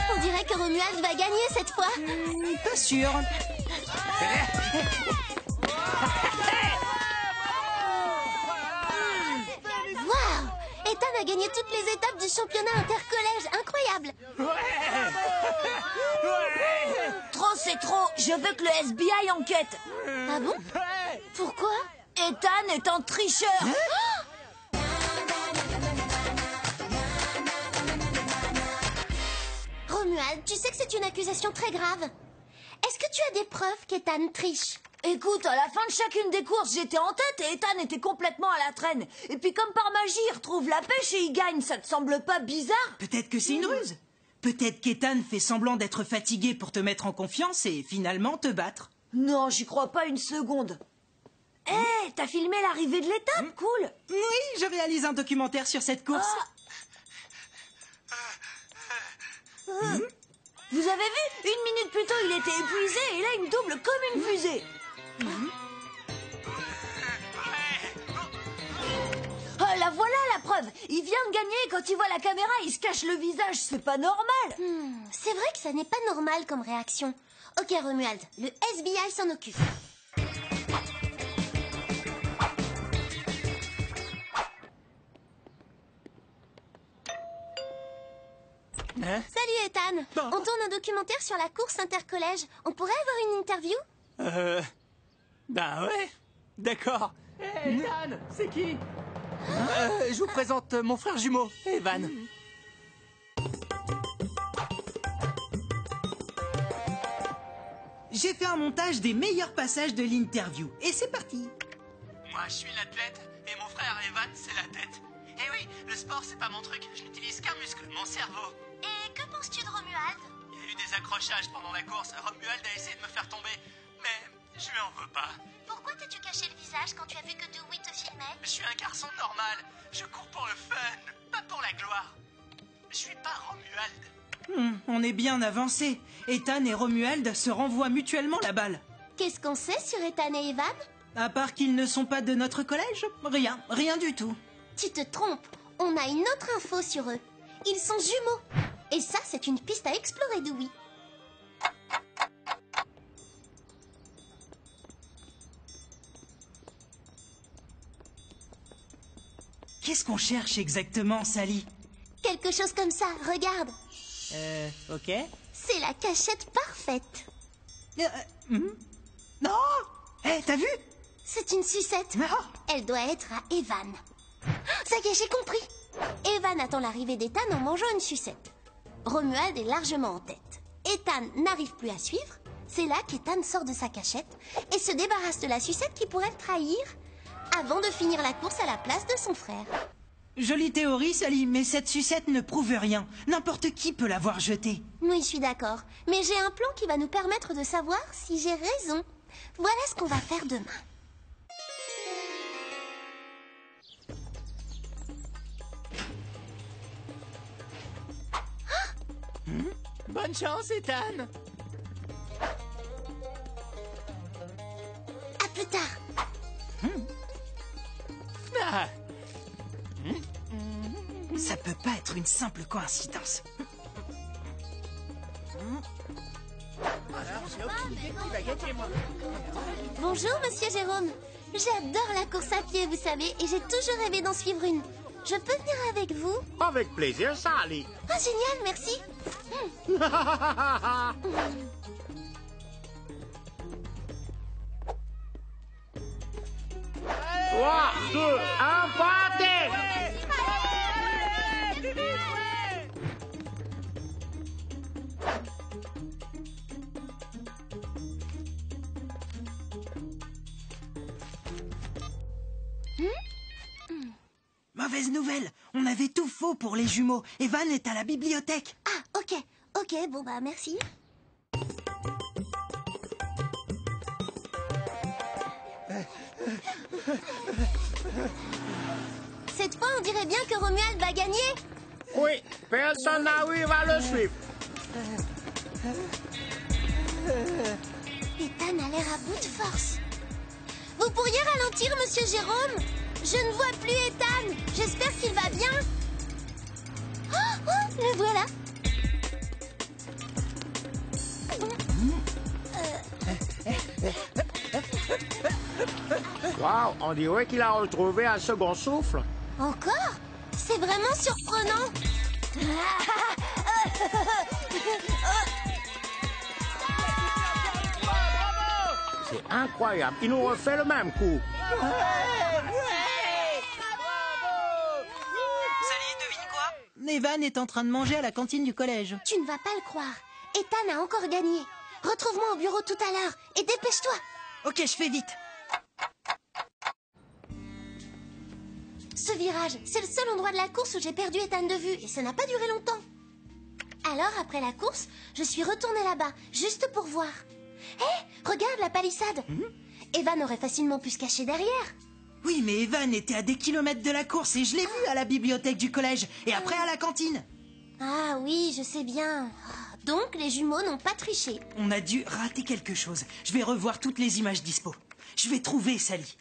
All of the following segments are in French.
On dirait que Romuald va gagner cette fois. Pas sûr. Waouh! Ethan a gagné toutes les étapes du championnat intercollège. Incroyable! Trop, c'est trop. Je veux que le FBI enquête. Ah bon? Pourquoi? Ethan est un tricheur. Romuald, tu sais que c'est une accusation très grave. Est-ce que tu as des preuves qu'Ethan triche? Écoute, à la fin de chacune des courses, j'étais en tête et Ethan était complètement à la traîne. Et puis comme par magie, il retrouve la pêche et il gagne. Ça te semble pas bizarre? Peut-être que c'est une ruse. Peut-être qu'Ethan fait semblant d'être fatigué pour te mettre en confiance et finalement te battre. Non, j'y crois pas une seconde. Hé, t'as filmé l'arrivée de l'étape, cool. Oui, je réalise un documentaire sur cette course. Vous avez vu? 1 minute plus tôt, il était épuisé et là, il me double comme une fusée. Oh, la voilà la preuve. Il vient de gagner et quand il voit la caméra, il se cache le visage. C'est pas normal. C'est vrai que ça n'est pas normal comme réaction. Ok, Romuald, le FBI s'en occupe. Salut Ethan. On tourne un documentaire sur la course intercollège. On pourrait avoir une interview? Ben ouais, d'accord. Hé, Ethan, c'est qui? Je vous présente mon frère jumeau, Evan. J'ai fait un montage des meilleurs passages de l'interview. Et c'est parti. Moi, je suis l'athlète et mon frère Evan, c'est la tête. Eh oui, le sport, c'est pas mon truc. Je n'utilise qu'un muscle, mon cerveau. Et que penses-tu de Romuald? Il y a eu des accrochages pendant la course. Romuald a essayé de me faire tomber, mais je lui en veux pas. Pourquoi t'as-tu caché le visage quand tu as vu que Dewey te filmait? Je suis un garçon normal. Je cours pour le fun, pas pour la gloire. Je suis pas Romuald. On est bien avancé. Ethan et Romuald se renvoient mutuellement la balle. Qu'est-ce qu'on sait sur Ethan et Evan? À part qu'ils ne sont pas de notre collège, rien du tout. Tu te trompes. On a une autre info sur eux. Ils sont jumeaux. Et ça, c'est une piste à explorer, Dewey. Qu'est-ce qu'on cherche exactement, Sally? Quelque chose comme ça, regarde. Ok. C'est la cachette parfaite. Non! Hé, t'as vu? C'est une sucette. Non. Elle doit être à Evan. Ça y est, j'ai compris. Evan attend l'arrivée d'Ethan en mangeant une sucette. Romuald est largement en tête. Ethan n'arrive plus à suivre. C'est là qu'Ethan sort de sa cachette et se débarrasse de la sucette qui pourrait le trahir avant de finir la course à la place de son frère. Jolie théorie, Sally, mais cette sucette ne prouve rien. N'importe qui peut l'avoir jetée. Oui, je suis d'accord. Mais j'ai un plan qui va nous permettre de savoir si j'ai raison. Voilà ce qu'on va faire demain. Bonne chance, Ethan. À plus tard. Ah, Ça peut pas être une simple coïncidence. Bonjour, monsieur Jérôme. J'adore la course à pied, vous savez, et j'ai toujours rêvé d'en suivre une. Je peux venir avec vous? Avec plaisir, Sally. Ah, génial, merci. 3, 2, 1, partez! Mauvaise nouvelle, on avait tout faux pour les jumeaux. Evan est à la bibliothèque. Ah, ok. Ok, bon bah merci. Cette fois, on dirait bien que Romuald va gagner. Oui, personne n'arrive à le suivre. bout de force. Vous pourriez ralentir, monsieur Jérôme? Je ne vois plus Ethan. J'espère qu'il va bien. Oh, le voilà. Wow, on dirait qu'il a retrouvé un second souffle. Encore? C'est vraiment surprenant. C'est incroyable. Il nous refait le même coup. Sally, devine quoi? Evan est en train de manger à la cantine du collège. Tu ne vas pas le croire. Ethan a encore gagné. Retrouve-moi au bureau tout à l'heure et dépêche-toi. Ok, je fais vite. Ce virage, c'est le seul endroit de la course où j'ai perdu Ethan de vue et ça n'a pas duré longtemps. Alors, après la course, je suis retournée là-bas, juste pour voir. Hé, regarde la palissade. Evan aurait facilement pu se cacher derrière. Oui, mais Evan était à des kilomètres de la course et je l'ai vu à la bibliothèque du collège et après à la cantine. Ah oui, je sais bien. Donc, les jumeaux n'ont pas triché. On a dû rater quelque chose. Je vais revoir toutes les images dispo. Je vais trouver Sally.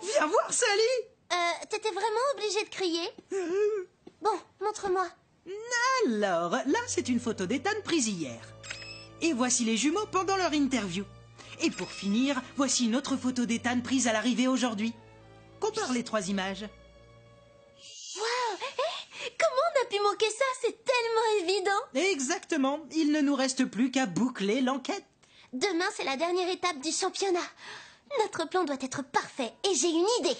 Viens voir Sally. T'étais vraiment obligé de crier? Bon, montre-moi. Alors, là c'est une photo d'Ethan prise hier. Et voici les jumeaux pendant leur interview. Et pour finir, voici une autre photo d'Ethan prise à l'arrivée aujourd'hui. Compare les trois images. Waouh! Comment on a pu manquer ça? C'est tellement évident. Exactement, il ne nous reste plus qu'à boucler l'enquête. Demain, c'est la dernière étape du championnat. Notre plan doit être parfait et j'ai une idée.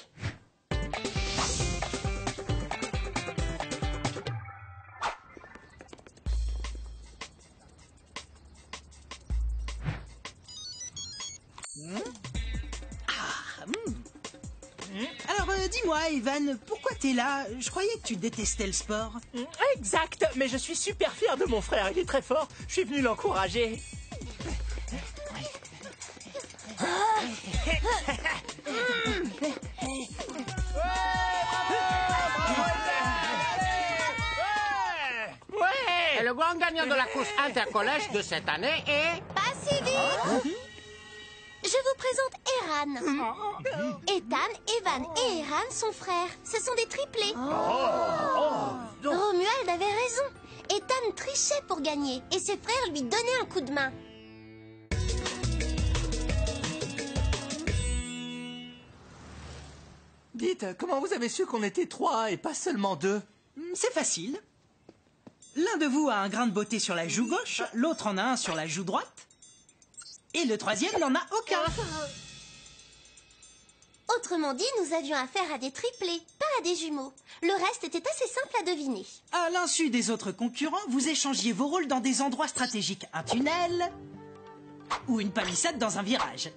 Alors, dis-moi, Evan, pourquoi t'es là? Je croyais que tu détestais le sport. Exact, mais je suis super fier de mon frère, il est très fort. Je suis venu l'encourager. Et le grand gagnant de la course intercollège de cette année est... Pas si vite. Je vous présente Eran. Ethan, Evan et Eran sont frères. Ce sont des triplés. Romuald avait raison. Ethan trichait pour gagner et ses frères lui donnaient un coup de main. Dites, comment vous avez su qu'on était 3 et pas seulement 2? C'est facile. L'un de vous a un grain de beauté sur la joue gauche, l'autre en a un sur la joue droite, et le troisième n'en a aucun. Autrement dit, nous avions affaire à des triplés, pas à des jumeaux. Le reste était assez simple à deviner. À l'insu des autres concurrents, vous échangiez vos rôles dans des endroits stratégiques. Un tunnel ou une palissade dans un virage.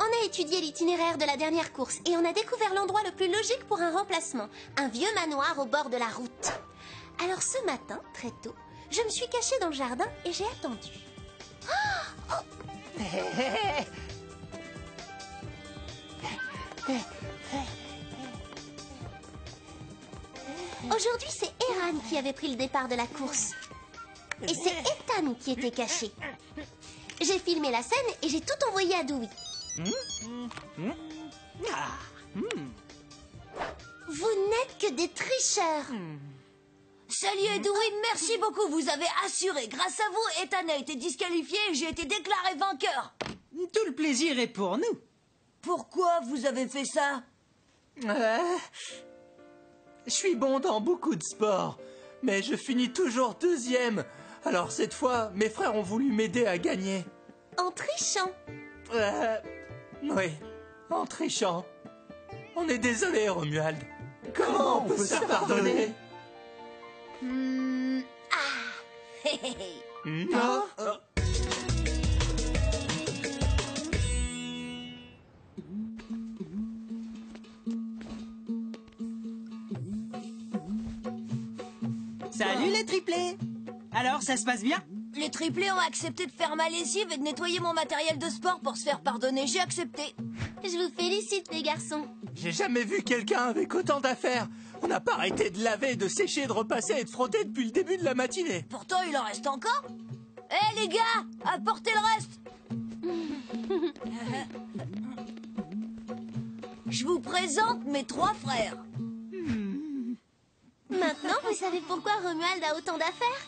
On a étudié l'itinéraire de la dernière course et on a découvert l'endroit le plus logique pour un remplacement. Un vieux manoir au bord de la route. Alors ce matin, très tôt, je me suis cachée dans le jardin et j'ai attendu. Aujourd'hui, c'est Eran qui avait pris le départ de la course. Et c'est Ethan qui était caché. J'ai filmé la scène et j'ai tout envoyé à Dewey. Vous n'êtes que des tricheurs. Sally et Dewey, merci beaucoup, vous avez assuré. Grâce à vous, Ethan a été disqualifié et j'ai été déclaré vainqueur. Tout le plaisir est pour nous. Pourquoi vous avez fait ça? Je suis bon dans beaucoup de sports, mais je finis toujours 2e. Alors cette fois, mes frères ont voulu m'aider à gagner. En trichant. Oui, en trichant. On est désolé, Romuald. Comment on peut se pardonner? Non. Salut les triplés. Alors, ça se passe bien? Les triplés ont accepté de faire ma lessive et de nettoyer mon matériel de sport pour se faire pardonner. J'ai accepté. Je vous félicite, les garçons. J'ai jamais vu quelqu'un avec autant d'affaires. On n'a pas arrêté de laver, de sécher, de repasser et de frotter depuis le début de la matinée. Pourtant, il en reste encore. Hé, les gars, apportez le reste. Je vous présente mes 3 frères. Maintenant, vous savez pourquoi Romuald a autant d'affaires?